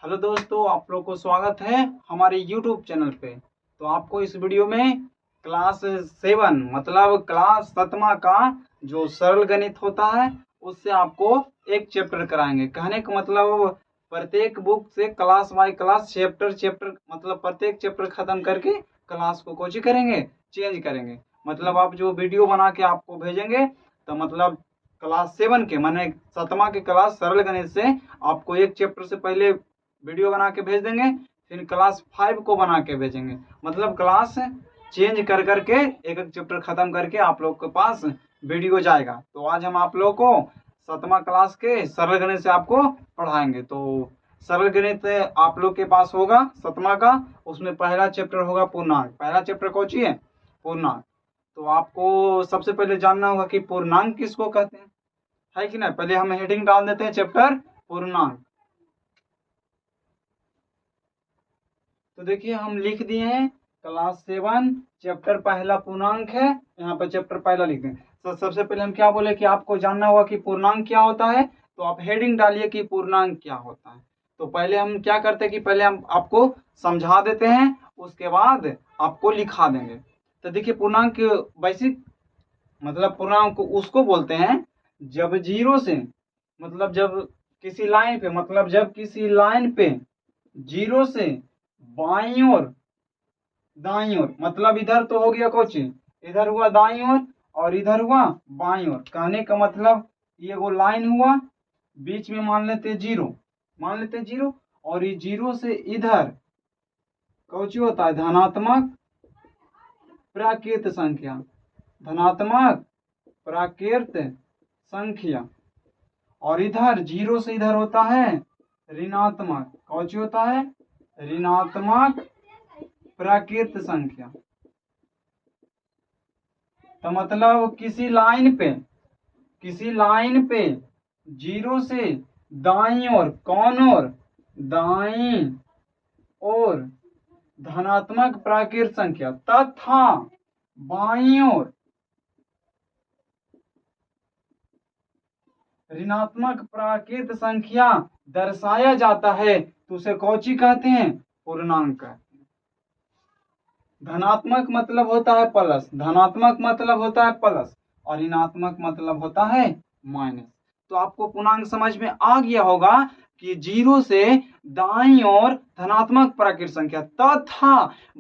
Hello दोस्तों, आप लोग को स्वागत है हमारे YouTube चैनल पे। तो आपको इस वीडियो में क्लास 7 मतलब क्लास 7वां का जो सरल गणित होता है उससे आपको एक चैप्टर कराएंगे। कहने का मतलब प्रत्येक बुक से क्लास बाय क्लास चैप्टर मतलब प्रत्येक चैप्टर खत्म करके क्लास को कोचिंग करेंगे, चेंज करेंगे। मतलब आप जो वीडियो बना के आपको भेजेंगे तो मतलब क्लास 7 के माने 7वां के क्लास सरल गणित से आपको एक चैप्टर से पहले वीडियो बना के भेज देंगे, फिर क्लास 5 को बना के भेजेंगे। मतलब क्लास चेंज कर करके एक एक चैप्टर खत्म करके आप लोग के पास वीडियो जाएगा। तो आज हम आप लोग को 7वां क्लास के सरल गणित से आपको पढ़ाएंगे। तो सरल गणित आप लोग के पास होगा 7वां का, उसमें पहला चैप्टर होगा पूर्णांक। पहला चैप्टर कौन सी है? पूर्णांक। तो आपको सबसे पहले जानना होगा कि पूर्णांक किसको कहते हैं, है कि नहीं। पहले हम हेडिंग डाल देते हैं चैप्टर पूर्णांक। तो देखिए हम लिख दिए हैं क्लास 7 चैप्टर पहला पूर्णांक है। यहाँ पर चैप्टर पहला लिख दें। तो सबसे पहले हम क्या बोले कि आपको जानना होगा कि पूर्णांक क्या होता है। तो आप हेडिंग डालिए कि पूर्णांक क्या होता है। तो पहले हम क्या करते हैं कि पहले हम आपको समझा देते हैं, उसके बाद आपको लिखा देंगे। तो देखिए पूर्णांक बेसिक मतलब पूर्णांक उसको बोलते हैं जब जीरो से मतलब जब किसी लाइन पे जीरो से बाईं ओर दाईं ओर, मतलब इधर तो हो गया कुछ, इधर हुआ दाईं ओर और इधर हुआ बाईं ओर। कहने का मतलब ये वो लाइन हुआ, बीच में मान लेते जीरो और ये जीरो से इधर कौची होता है धनात्मक प्राकृत संख्या, धनात्मक प्राकृत संख्या। और इधर जीरो से इधर होता है ऋणात्मक, कौची होता है ऋणात्मक प्राकृत संख्या। तो मतलब किसी लाइन पे जीरो से दाईं ओर, कौन ओर दाईं ओर धनात्मक प्राकृत संख्या तथा बाईं ओर ऋणात्मक प्राकृत संख्या दर्शाया जाता है तो उसे कौची कहते हैं? पूर्णांक कहते हैं। धनात्मक मतलब होता है प्लस, धनात्मक मतलब होता है प्लस और ऋणात्मक मतलब होता है माइनस। तो आपको पूर्णांक समझ में आ गया होगा कि जीरो से दाईं ओर धनात्मक प्राकृत संख्या तथा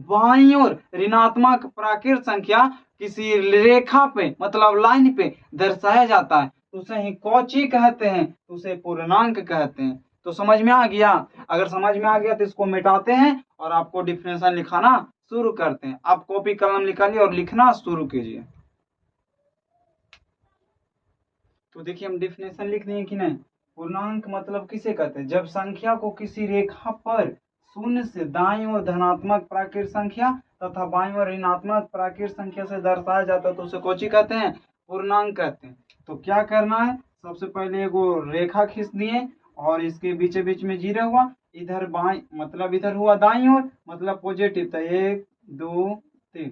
बाईं ओर ऋणात्मक प्राकृत संख्या किसी रेखा पे मतलब लाइन पे दर्शाया जाता है तो उसे ही कौची कहते हैं? तो उसे पूर्णांक कहते हैं। तो समझ में आ गया? अगर समझ में आ गया तो इसको मिटाते हैं और आपको डिफिनेशन लिखाना शुरू करते हैं। आप कॉपी कलम निकालिए और लिखना शुरू कीजिए। तो देखिए हम डिफिनेशन लिख दें कि नहीं। पूर्णांक मतलब किसे कहते हैं? जब संख्या को किसी रेखा पर शून्य से दाईं ओर धनात्मक प्राकृत संख्या तथा बाईं ओर ऋणात्मक प्राकृत संख्या से दर्शाया जाता है तो उसे कौची कहते हैं? पूर्णांक कहते हैं। तो क्या करना है, सबसे पहले एगो रेखा खींच दिए और इसके बीच बीच में जीरो हुआ, इधर बाईं मतलब इधर हुआ दाईं ओर मतलब पॉजिटिव था 1 2 3,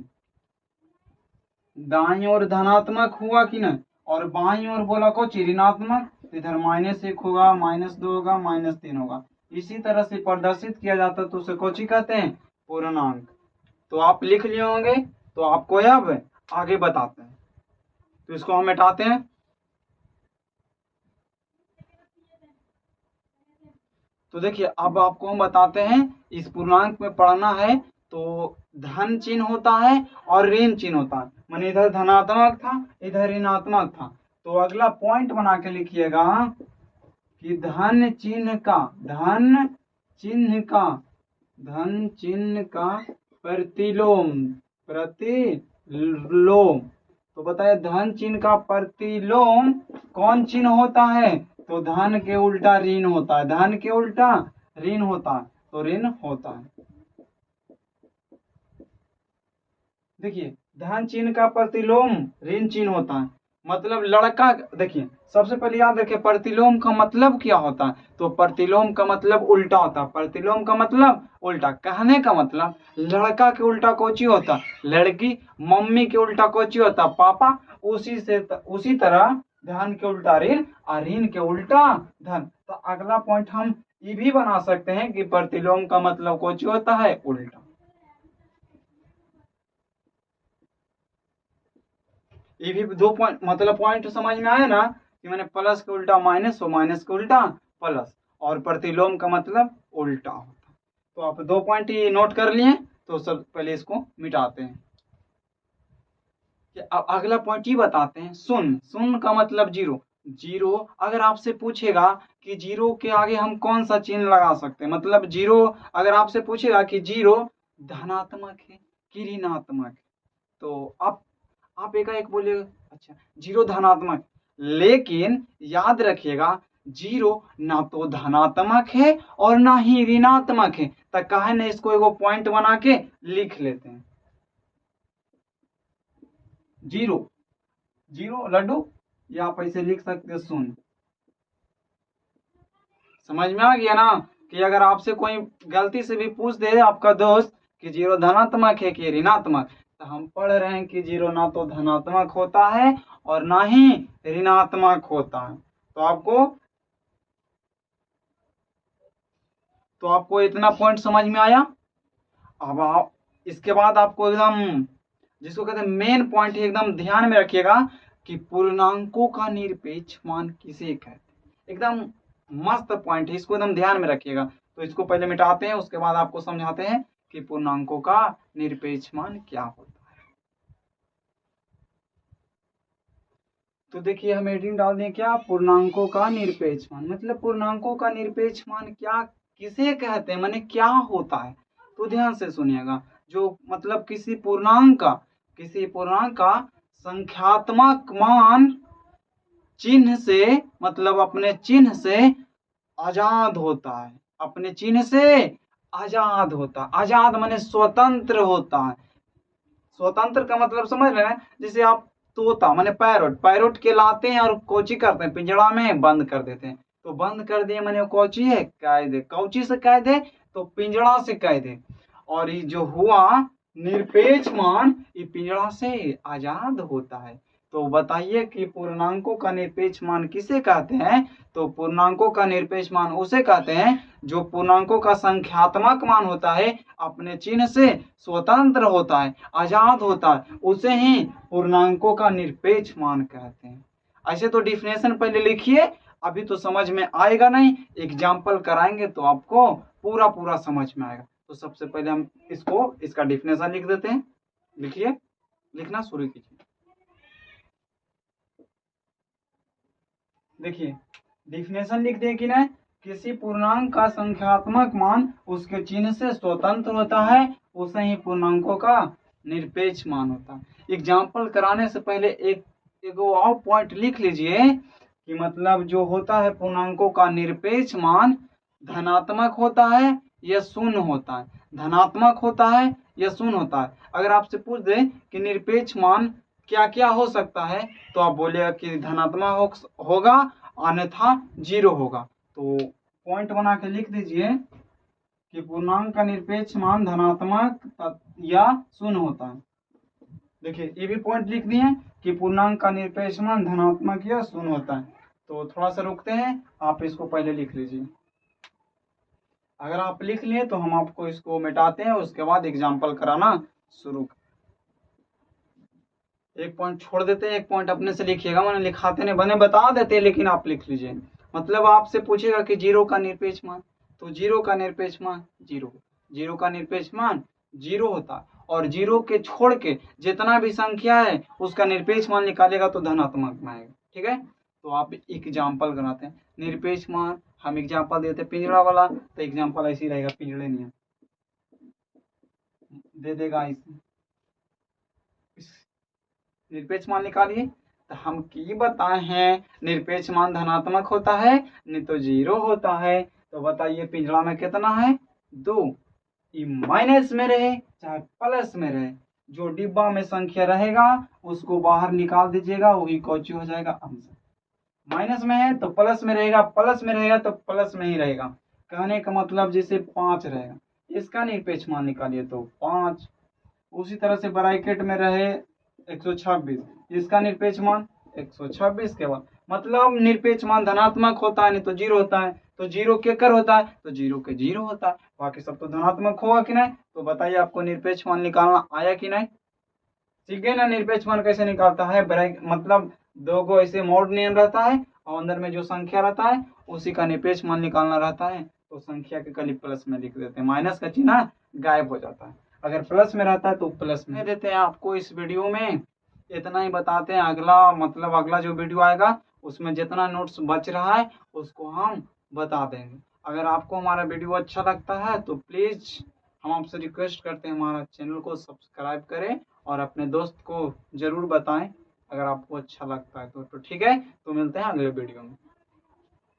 दाईं ओर धनात्मक हुआ कि नहीं और बाईं ओर बोला कुछ ऋणात्मक, इधर -1 होगा -2 होगा -3 होगा। इसी तरह से प्रदर्शित किया जाता है तो उसे कौची कहते हैं? पूर्णांक। तो आप लिख लिए होंगे तो आपको अब आगे बताते हैं। तो इसको हम मिटाते हैं। तो देखिए अब आपको हम बताते हैं इस पूर्णांक में पढ़ना है तो धन चिन्ह होता है और ऋण चिन्ह होता है। माने इधर धनात्मक था इधर ऋणात्मक था। तो अगला पॉइंट बना के लिखिएगा कि धन चिन्ह का प्रतिलोम। तो बताइए धन चिन्ह का प्रतिलोम कौन चिन्ह होता है? तो धन के उल्टा ऋण होता है, धन के उल्टा ऋण होता है तो ऋण होता है। देखिए धन चिन्ह का प्रतिलोम ऋण चिन्ह होता है। मतलब लड़का, देखिए सबसे पहले याद रखें प्रतिलोम का मतलब क्या होता है। तो प्रतिलोम का मतलब उल्टा होता है, प्रतिलोम का मतलब उल्टा। कहने का मतलब लड़का के उल्टा कोची होता, लड़की, मम्मी के उल्टा कोची होता पापा। उसी तरह धन के उल्टा ऋण और ऋण के उल्टा धन। तो अगला पॉइंट हम ये भी बना सकते हैं कि प्रतिलोम का मतलब कुछ होता है उल्टा। ये भी दो पॉइंट मतलब पॉइंट समझ में आया ना कि मैंने प्लस के उल्टा माइनस हो, माइनस के उल्टा प्लस, और प्रतिलोम का मतलब उल्टा होता। तो आप 2 पॉइंट ये नोट कर लिए, तो सब पहले इसको मिटाते हैं। अब अगला पॉइंट ये बताते हैं, शून्य। शून्य का मतलब जीरो। जीरो अगर आपसे पूछेगा कि जीरो के आगे हम कौन सा चिन्ह लगा सकते हैं, मतलब जीरो अगर आपसे पूछेगा कि जीरो धनात्मक है कि ऋणात्मक है, तो आप एकाएक बोलेगा अच्छा जीरो धनात्मक, लेकिन याद रखिएगा जीरो ना तो धनात्मक है और ना ही ऋणात्मक है, तो कहे न इसको एगो पॉइंट बना के लिख लेते हैं। जीरो जीरो लड्डू, या आप ऐसे लिख सकते हैं शून्य। समझ में आ गया ना कि अगर आपसे कोई गलती से भी पूछ दे आपका दोस्त कि जीरो धनात्मक है कि ऋणात्मक, तो हम पढ़ रहे हैं कि जीरो ना तो धनात्मक होता है और ना ही ऋणात्मक होता है। तो आपको इतना पॉइंट समझ में आया। अब आप इसके बाद आपको एकदम जिसको कहते हैं मेन पॉइंट एकदम ध्यान में रखिएगा कि पूर्णांकों का निरपेक्ष मान किसे कहते हैं। एकदम मस्त पॉइंट है, इसको एकदम ध्यान में रखिएगा। तो इसको पहले मिटाते हैं, उसके बाद आपको समझाते हैं कि पूर्णांकों का निरपेक्ष मान क्या होता है। तो देखिए हम हेडिंग डाल दें क्या, पूर्णांकों का निरपेक्ष मान। मतलब पूर्णांकों का निरपेक्ष मान क्या किसे कहते हैं, माने क्या होता है। तो ध्यान से सुनिएगा, जो मतलब किसी पूर्णांक का संख्यात्मक मान चिन्ह से, मतलब अपने चिन्ह से आजाद होता है, अपने चिन्ह से आजाद होता है। आजाद माने स्वतंत्र होता है। स्वतंत्र का मतलब समझ रहे हैं, जैसे आप तोता माने पैरोट, पैरोट के लाते हैं और कोची करते हैं पिंजड़ा में बंद कर देते हैं। तो बंद कर दिए माने कोची है कैद है, कौची से कैद है तो पिंजड़ा से कैद है। और ये जो हुआ निरपेक्ष मान, ये पिंजड़ा से आजाद होता है। तो बताइए कि पूर्णांकों का निरपेक्ष मान किसे कहते हैं। तो पूर्णांकों का निरपेक्ष मान उसे कहते हैं जो पूर्णांकों का संख्यात्मक मान होता है, अपने चिन्ह से स्वतंत्र होता है, आजाद होता है, उसे ही पूर्णांकों का निरपेक्ष मान कहते हैं। ऐसे तो डिफिनेशन पहले लिखिए, अभी तो समझ में आएगा नहीं, एग्जाम्पल कराएंगे तो आपको पूरा पूरा समझ में आएगा। तो सबसे पहले हम इसका डिफिनेशन लिख देते हैं। लिखिए, लिखना शुरू कीजिए। देखिए डिफिनेशन लिख दें कि नहीं, किसी पूर्णांक का संख्यात्मक मान उसके चिन्ह से स्वतंत्र होता है, उसे ही पूर्णांकों का निरपेक्ष मान होता है। एग्जाम्पल कराने से पहले एक और पॉइंट लिख लीजिए कि मतलब जो होता है पूर्णांकों का निरपेक्ष मान धनात्मक होता है या शून्य होता है, धनात्मक होता है या शून्य होता है। अगर आपसे पूछ दे कि निरपेक्ष मान क्या क्या हो सकता है, तो आप बोलेगा कि धनात्मक होगा अन्यथा जीरो होगा। तो पॉइंट बना के लिख दीजिए कि पूर्णांक का निरपेक्ष मान धनात्मक या शून्य होता है। देखिए ये भी पॉइंट लिख दिए कि पूर्णांक का निरपेक्ष मान धनात्मक या शून्य होता है। तो थोड़ा सा रुकते हैं, आप इसको पहले लिख लीजिए। अगर आप लिख लिए तो हम आपको इसको मिटाते हैं, उसके बाद एग्जाम्पल कराना शुरू। एक पॉइंट छोड़ देते हैं, एक पॉइंट अपने से लिखिएगा, मैंने लिखाते नहीं बने बता देते हैं, लेकिन आप लिख लीजिए। मतलब आपसे पूछेगा कि जीरो का निरपेक्ष मान, तो जीरो का निरपेक्ष मान जीरो, जीरो का निरपेक्ष मान जीरो होता है। और जीरो के छोड़ के जितना भी संख्या है उसका निरपेक्ष मान निकालेगा तो धनात्मक में आएगा। ठीक है, तो आप एग्जाम्पल कराते हैं निरपेक्ष मान। हम एग्जाम्पल देते हैं पिंजड़ा वाला, तो एग्जाम्पल ऐसे ही रहेगा, पिंजड़े नियम दे देगा इसे। निरपेक्ष मान निकालिए, तो हम की बताए हैं निरपेक्ष मान धनात्मक होता है नहीं तो जीरो होता है। तो बताइए पिंजड़ा में कितना है, दो। ये माइनस में रहे चाहे प्लस में रहे, जो डिब्बा में संख्या रहेगा उसको बाहर निकाल दीजिएगा, वही कौची हो जाएगा आंसर। माइनस में है तो प्लस में रहेगा, प्लस में रहेगा तो प्लस में ही रहेगा। कहने का मतलब जैसे 5 रहेगा, इसका निरपेक्ष मान निकालिए तो 5। उसी तरह से ब्रैकेट में रहे 126, इसका निरपेक्ष मान 126 के बाद मतलब निरपेक्ष मान धनात्मक होता है, नहीं तो जीरो होता है। तो जीरो के कर होता है तो जीरो के जीरो होता है, बाकी सब तो धनात्मक होगा कि नहीं। तो बताइए आपको निरपेक्ष मान निकालना आया कि नहीं। सीख गए ना निरपेक्ष मान कैसे निकालता है। ब्रैक मतलब दो गो ऐसे मोड नियम रहता है और अंदर में जो संख्या रहता है उसी का निरपेक्ष मान निकालना रहता है। तो संख्या के खाली प्लस में लिख देते हैं, माइनस का चिन्ह गायब हो जाता है। अगर प्लस में रहता है तो प्लस में देते हैं। आपको इस वीडियो में इतना ही बताते हैं, अगला मतलब अगला जो वीडियो आएगा उसमें जितना नोट्स बच रहा है उसको हम बता देंगे। अगर आपको हमारा वीडियो अच्छा लगता है तो प्लीज हम आपसे रिक्वेस्ट करते हैं हमारा चैनल को सब्सक्राइब करें और अपने दोस्त को जरूर बताएं अगर आपको अच्छा लगता है तो ठीक है। तो मिलते हैं अगले वीडियो में।